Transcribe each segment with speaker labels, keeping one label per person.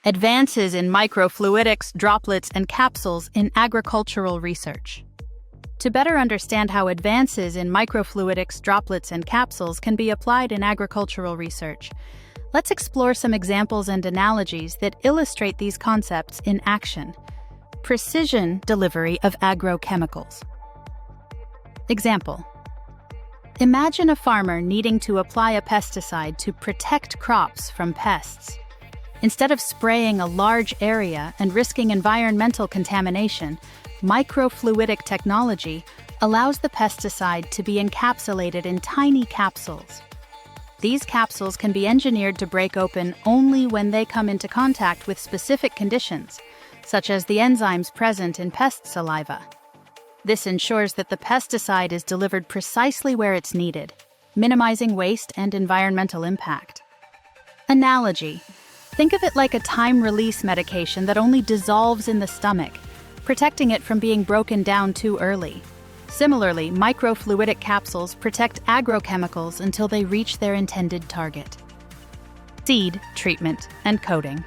Speaker 1: Advances in Microfluidics, Droplets, and Capsules in Agricultural Research. To better understand how advances in microfluidics, droplets, and capsules can be applied in agricultural research, let's explore some examples and analogies that illustrate these concepts in action. Precision delivery of agrochemicals. Example: imagine a farmer needing to apply a pesticide to protect crops from pests. Instead of spraying a large area and risking environmental contamination, microfluidic technology allows the pesticide to be encapsulated in tiny capsules. These capsules can be engineered to break open only when they come into contact with specific conditions, such as the enzymes present in pest saliva. This ensures that the pesticide is delivered precisely where it's needed, minimizing waste and environmental impact. Analogy: think of it like a time-release medication that only dissolves in the stomach, protecting it from being broken down too early. Similarly, microfluidic capsules protect agrochemicals until they reach their intended target. Seed treatment and coating.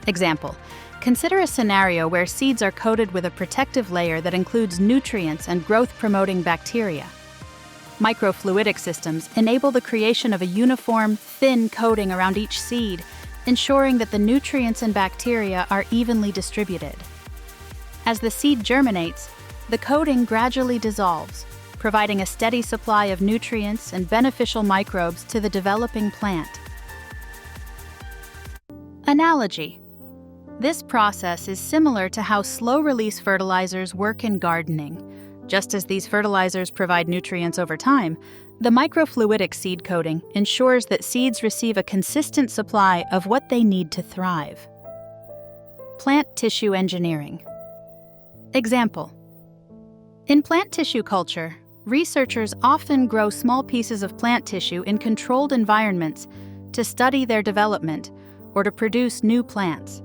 Speaker 1: Example: consider a scenario where seeds are coated with a protective layer that includes nutrients and growth-promoting bacteria. Microfluidic systems enable the creation of a uniform, thin coating around each seed, ensuring that the nutrients and bacteria are evenly distributed. As the seed germinates, the coating gradually dissolves, providing a steady supply of nutrients and beneficial microbes to the developing plant. Analogy: this process is similar to how slow-release fertilizers work in gardening. Just as these fertilizers provide nutrients over time, the microfluidic seed coating ensures that seeds receive a consistent supply of what they need to thrive. Plant tissue engineering. Example: in plant tissue culture, researchers often grow small pieces of plant tissue in controlled environments to study their development or to produce new plants.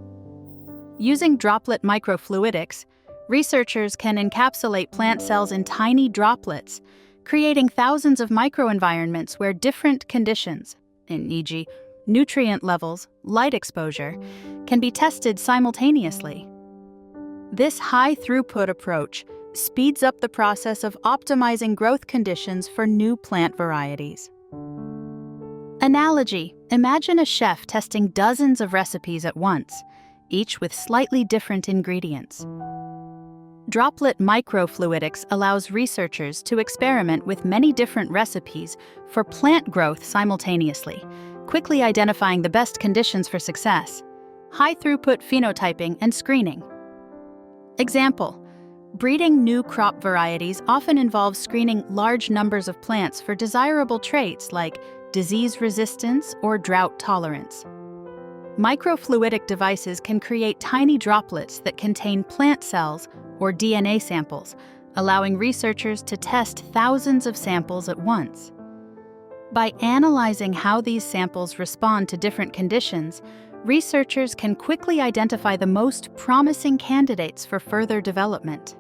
Speaker 1: Using droplet microfluidics, researchers can encapsulate plant cells in tiny droplets, creating thousands of microenvironments where different conditions, e.g., nutrient levels, light exposure, can be tested simultaneously. This high-throughput approach speeds up the process of optimizing growth conditions for new plant varieties. Analogy: imagine a chef testing dozens of recipes at once, each with slightly different ingredients. Droplet microfluidics allows researchers to experiment with many different recipes for plant growth simultaneously, quickly identifying the best conditions for success. High-throughput phenotyping and screening. Example: breeding new crop varieties often involves screening large numbers of plants for desirable traits like disease resistance or drought tolerance. Microfluidic devices can create tiny droplets that contain plant cells or DNA samples, allowing researchers to test thousands of samples at once. By analyzing how these samples respond to different conditions, researchers can quickly identify the most promising candidates for further development.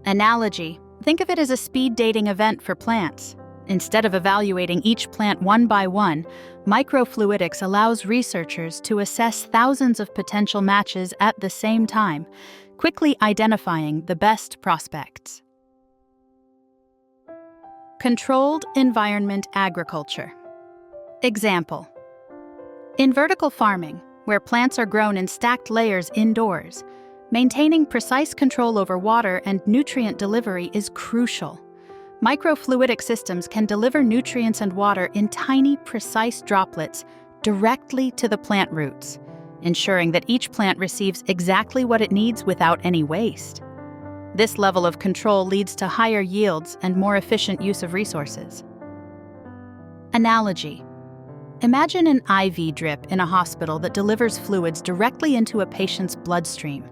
Speaker 1: Analogy: think of it as a speed dating event for plants. Instead of evaluating each plant one by one, microfluidics allows researchers to assess thousands of potential matches at the same time, quickly identifying the best prospects. Controlled environment agriculture. Example: in vertical farming, where plants are grown in stacked layers indoors, maintaining precise control over water and nutrient delivery is crucial. Microfluidic systems can deliver nutrients and water in tiny, precise droplets directly to the plant roots, ensuring that each plant receives exactly what it needs without any waste. This level of control leads to higher yields and more efficient use of resources. Analogy: imagine an IV drip in a hospital that delivers fluids directly into a patient's bloodstream,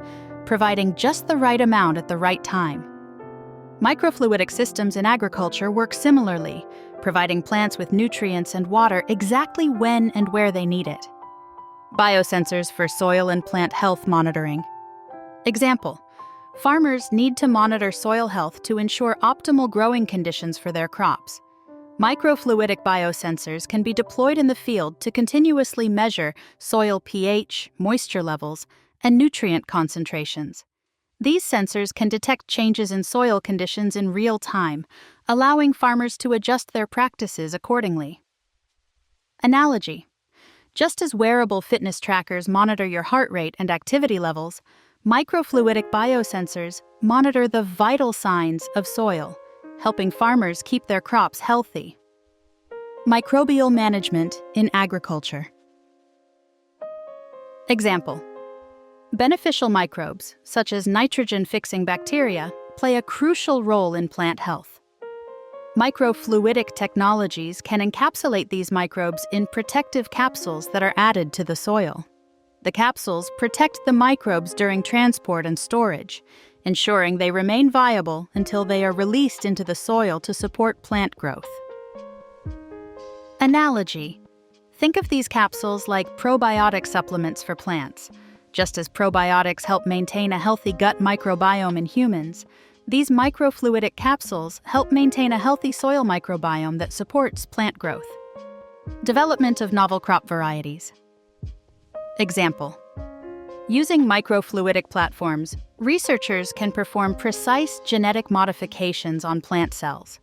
Speaker 1: providing just the right amount at the right time. Microfluidic systems in agriculture work similarly, providing plants with nutrients and water exactly when and where they need it. Biosensors for soil and plant health monitoring. Example: farmers need to monitor soil health to ensure optimal growing conditions for their crops. Microfluidic biosensors can be deployed in the field to continuously measure soil pH, moisture levels, and nutrient concentrations. These sensors can detect changes in soil conditions in real time, allowing farmers to adjust their practices accordingly. Analogy: just as wearable fitness trackers monitor your heart rate and activity levels, microfluidic biosensors monitor the vital signs of soil, helping farmers keep their crops healthy. Microbial management in agriculture. Example: beneficial microbes, such as nitrogen-fixing bacteria, play a crucial role in plant health. Microfluidic technologies can encapsulate these microbes in protective capsules that are added to the soil. The capsules protect the microbes during transport and storage, ensuring they remain viable until they are released into the soil to support plant growth. Analogy: think of these capsules like probiotic supplements for plants. Just as probiotics help maintain a healthy gut microbiome in humans, these microfluidic capsules help maintain a healthy soil microbiome that supports plant growth. Development of novel crop varieties. Example: using microfluidic platforms, researchers can perform precise genetic modifications on plant cells.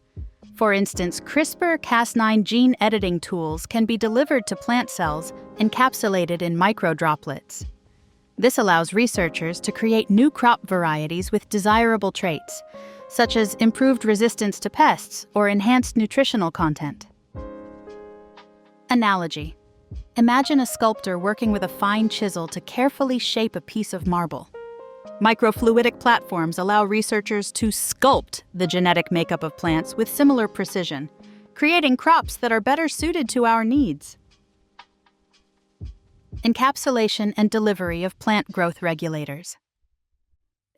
Speaker 1: For instance, CRISPR-Cas9 gene editing tools can be delivered to plant cells encapsulated in microdroplets. This allows researchers to create new crop varieties with desirable traits, such as improved resistance to pests or enhanced nutritional content. Analogy: imagine a sculptor working with a fine chisel to carefully shape a piece of marble. Microfluidic platforms allow researchers to sculpt the genetic makeup of plants with similar precision, creating crops that are better suited to our needs. Encapsulation and delivery of plant growth regulators.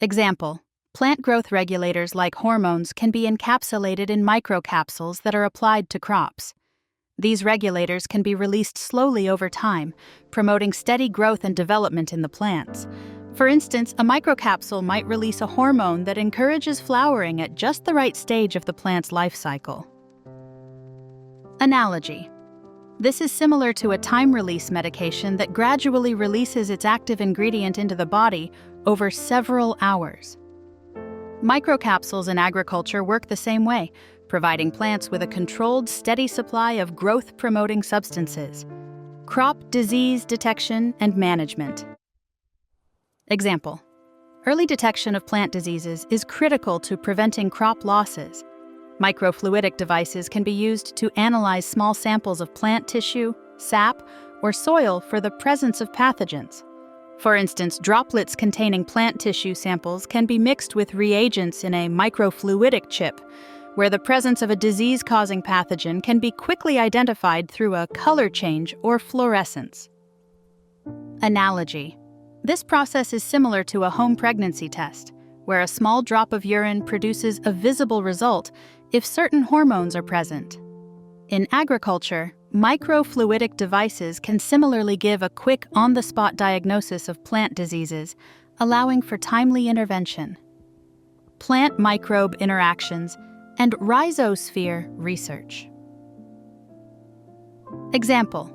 Speaker 1: Example: plant growth regulators like hormones can be encapsulated in microcapsules that are applied to crops. These regulators can be released slowly over time, promoting steady growth and development in the plants. For instance, a microcapsule might release a hormone that encourages flowering at just the right stage of the plant's life cycle. Analogy: this is similar to a time-release medication that gradually releases its active ingredient into the body over several hours. Microcapsules in agriculture work the same way, providing plants with a controlled, steady supply of growth-promoting substances. Crop disease detection and management. Example: early detection of plant diseases is critical to preventing crop losses. Microfluidic devices can be used to analyze small samples of plant tissue, sap, or soil for the presence of pathogens. For instance, droplets containing plant tissue samples can be mixed with reagents in a microfluidic chip, where the presence of a disease-causing pathogen can be quickly identified through a color change or fluorescence. Analogy: this process is similar to a home pregnancy test, where a small drop of urine produces a visible result if certain hormones are present. In agriculture, microfluidic devices can similarly give a quick on-the-spot diagnosis of plant diseases, allowing for timely intervention. Plant microbe interactions and rhizosphere research. Example: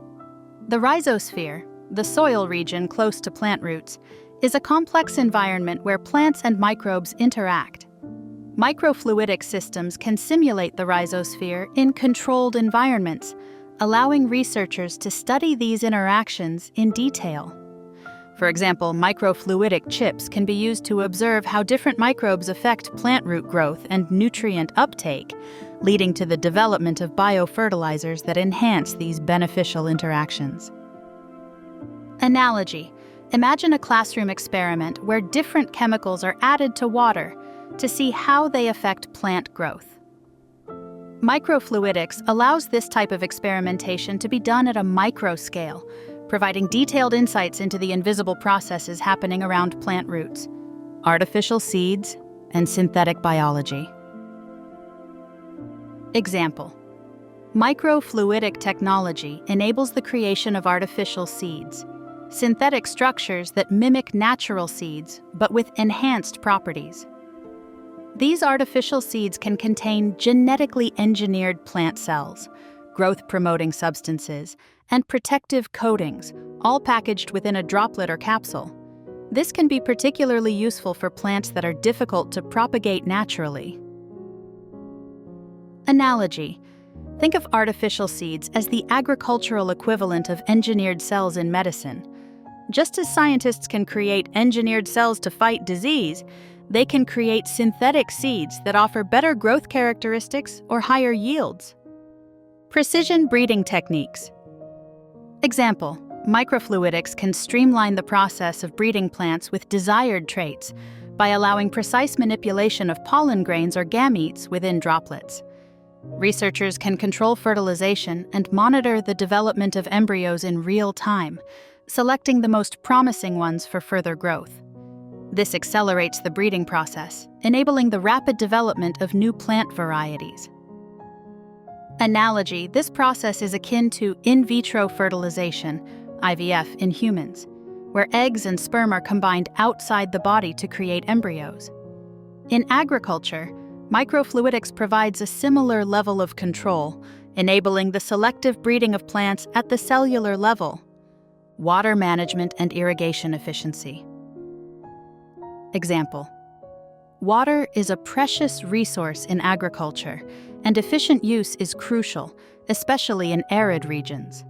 Speaker 1: the rhizosphere, the soil region close to plant roots, is a complex environment where plants and microbes interact. Microfluidic systems can simulate the rhizosphere in controlled environments, allowing researchers to study these interactions in detail. For example, microfluidic chips can be used to observe how different microbes affect plant root growth and nutrient uptake, leading to the development of biofertilizers that enhance these beneficial interactions. Analogy: imagine a classroom experiment where different chemicals are added to water to see how they affect plant growth. Microfluidics allows this type of experimentation to be done at a micro scale, providing detailed insights into the invisible processes happening around plant roots, artificial seeds, and synthetic biology. Example: microfluidic technology enables the creation of artificial seeds, synthetic structures that mimic natural seeds but with enhanced properties. These artificial seeds can contain genetically engineered plant cells, growth-promoting substances, and protective coatings, all packaged within a droplet or capsule. This can be particularly useful for plants that are difficult to propagate naturally. Analogy. Think of artificial seeds as the agricultural equivalent of engineered cells in medicine. Just as scientists can create engineered cells to fight disease, they can create synthetic seeds that offer better growth characteristics or higher yields. Precision breeding techniques. Example: microfluidics can streamline the process of breeding plants with desired traits by allowing precise manipulation of pollen grains or gametes within droplets. Researchers can control fertilization and monitor the development of embryos in real time, selecting the most promising ones for further growth. This accelerates the breeding process, enabling the rapid development of new plant varieties. Analogy: this process is akin to in vitro fertilization, IVF, in humans, where eggs and sperm are combined outside the body to create embryos. In agriculture, microfluidics provides a similar level of control, enabling the selective breeding of plants at the cellular level. Water management and irrigation efficiency. Example: water is a precious resource in agriculture, and efficient use is crucial, especially in arid regions.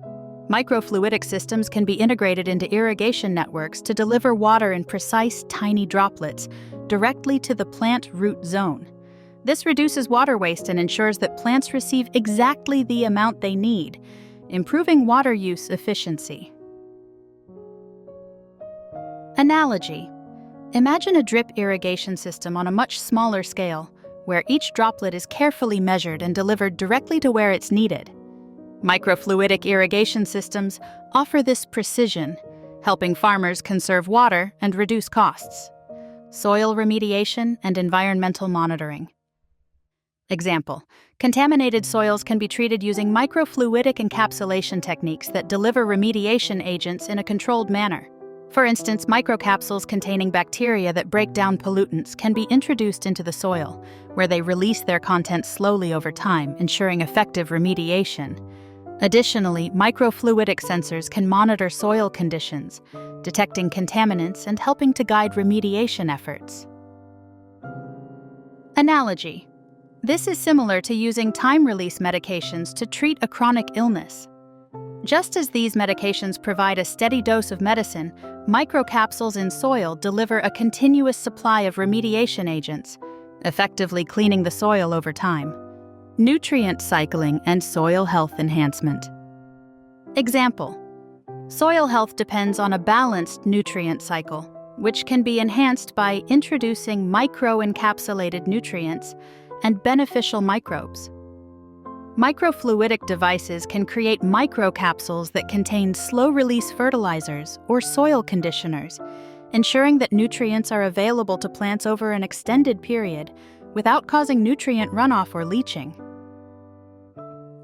Speaker 1: Microfluidic systems can be integrated into irrigation networks to deliver water in precise, tiny droplets directly to the plant root zone. This reduces water waste and ensures that plants receive exactly the amount they need, improving water use efficiency. Analogy. Imagine a drip irrigation system on a much smaller scale, where each droplet is carefully measured and delivered directly to where it's needed. Microfluidic irrigation systems offer this precision, helping farmers conserve water and reduce costs. Soil remediation and environmental monitoring. Example: contaminated soils can be treated using microfluidic encapsulation techniques that deliver remediation agents in a controlled manner. For instance, microcapsules containing bacteria that break down pollutants can be introduced into the soil, where they release their content slowly over time, ensuring effective remediation. Additionally, microfluidic sensors can monitor soil conditions, detecting contaminants and helping to guide remediation efforts. Analogy. This is similar to using time-release medications to treat a chronic illness. Just as these medications provide a steady dose of medicine, microcapsules in soil deliver a continuous supply of remediation agents, effectively cleaning the soil over time. Nutrient cycling and soil health enhancement. Example: soil health depends on a balanced nutrient cycle, which can be enhanced by introducing micro-encapsulated nutrients and beneficial microbes. Microfluidic devices can create microcapsules that contain slow-release fertilizers or soil conditioners, ensuring that nutrients are available to plants over an extended period without causing nutrient runoff or leaching.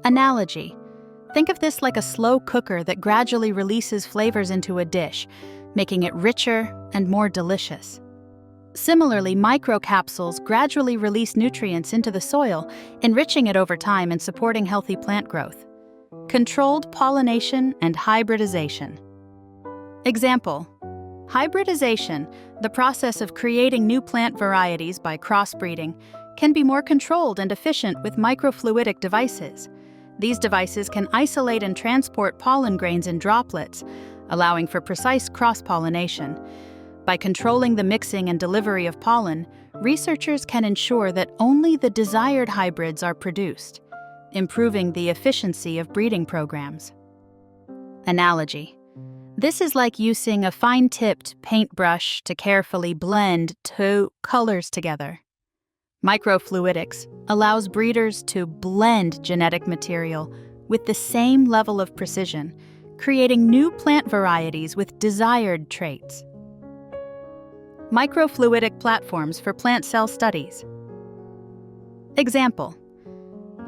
Speaker 1: Analogy. Think of this like a slow cooker that gradually releases flavors into a dish, making it richer and more delicious. Similarly, microcapsules gradually release nutrients into the soil, enriching it over time and supporting healthy plant growth. Controlled pollination and hybridization. Example: hybridization, the process of creating new plant varieties by crossbreeding, can be more controlled and efficient with microfluidic devices. These devices can isolate and transport pollen grains in droplets, allowing for precise cross-pollination. By controlling the mixing and delivery of pollen, researchers can ensure that only the desired hybrids are produced, improving the efficiency of breeding programs. Analogy. This is like using a fine-tipped paintbrush to carefully blend two colors together. Microfluidics allows breeders to blend genetic material with the same level of precision, creating new plant varieties with desired traits. Microfluidic platforms for plant cell studies. Example: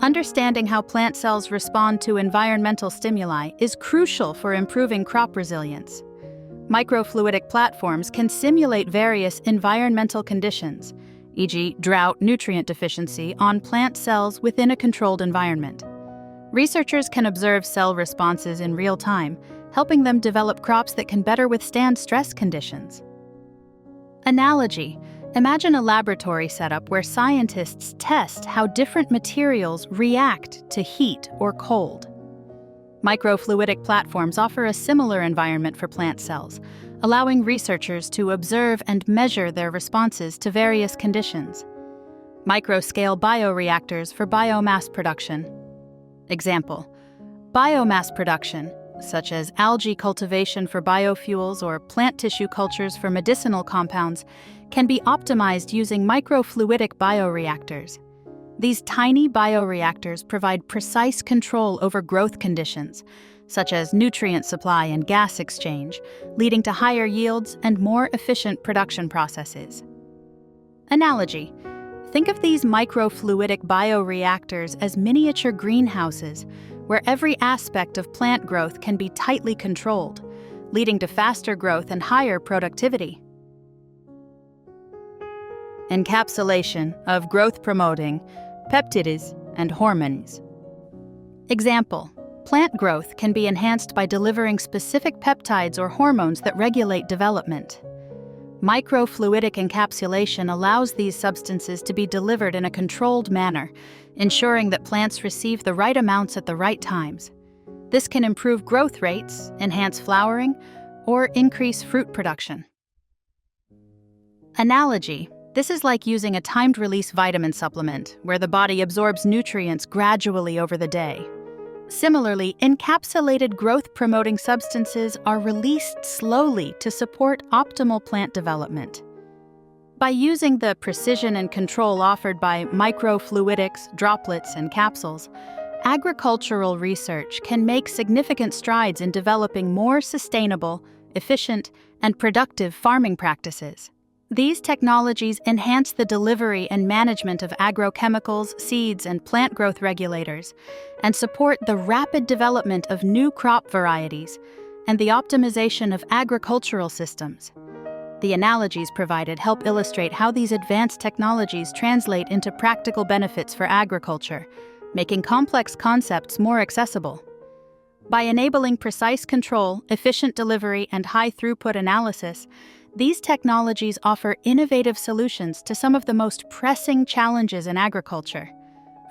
Speaker 1: understanding how plant cells respond to environmental stimuli is crucial for improving crop resilience. Microfluidic platforms can simulate various environmental conditions, e.g., drought nutrient deficiency, on plant cells within a controlled environment. Researchers can observe cell responses in real time, helping them develop crops that can better withstand stress conditions. Analogy: imagine a laboratory setup where scientists test how different materials react to heat or cold. Microfluidic platforms offer a similar environment for plant cells, allowing researchers to observe and measure their responses to various conditions. Microscale bioreactors for biomass production. Example: biomass production, such as algae cultivation for biofuels or plant tissue cultures for medicinal compounds, can be optimized using microfluidic bioreactors. These tiny bioreactors provide precise control over growth conditions, such as nutrient supply and gas exchange, leading to higher yields and more efficient production processes. Analogy: think of these microfluidic bioreactors as miniature greenhouses, where every aspect of plant growth can be tightly controlled, leading to faster growth and higher productivity. Encapsulation of growth-promoting peptides and hormones. Example: plant growth can be enhanced by delivering specific peptides or hormones that regulate development. Microfluidic encapsulation allows these substances to be delivered in a controlled manner, ensuring that plants receive the right amounts at the right times. This can improve growth rates, enhance flowering, or increase fruit production. Analogy: this is like using a timed-release vitamin supplement, where the body absorbs nutrients gradually over the day. Similarly, encapsulated growth-promoting substances are released slowly to support optimal plant development. By using the precision and control offered by microfluidics, droplets, and capsules, agricultural research can make significant strides in developing more sustainable, efficient, and productive farming practices. These technologies enhance the delivery and management of agrochemicals, seeds, and plant growth regulators, and support the rapid development of new crop varieties and the optimization of agricultural systems. The analogies provided help illustrate how these advanced technologies translate into practical benefits for agriculture, making complex concepts more accessible. By enabling precise control, efficient delivery, and high-throughput analysis, these technologies offer innovative solutions to some of the most pressing challenges in agriculture,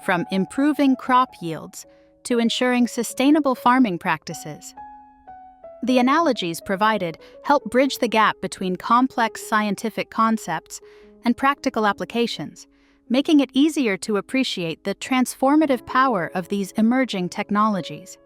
Speaker 1: from improving crop yields to ensuring sustainable farming practices. The analogies provided help bridge the gap between complex scientific concepts and practical applications, making it easier to appreciate the transformative power of these emerging technologies.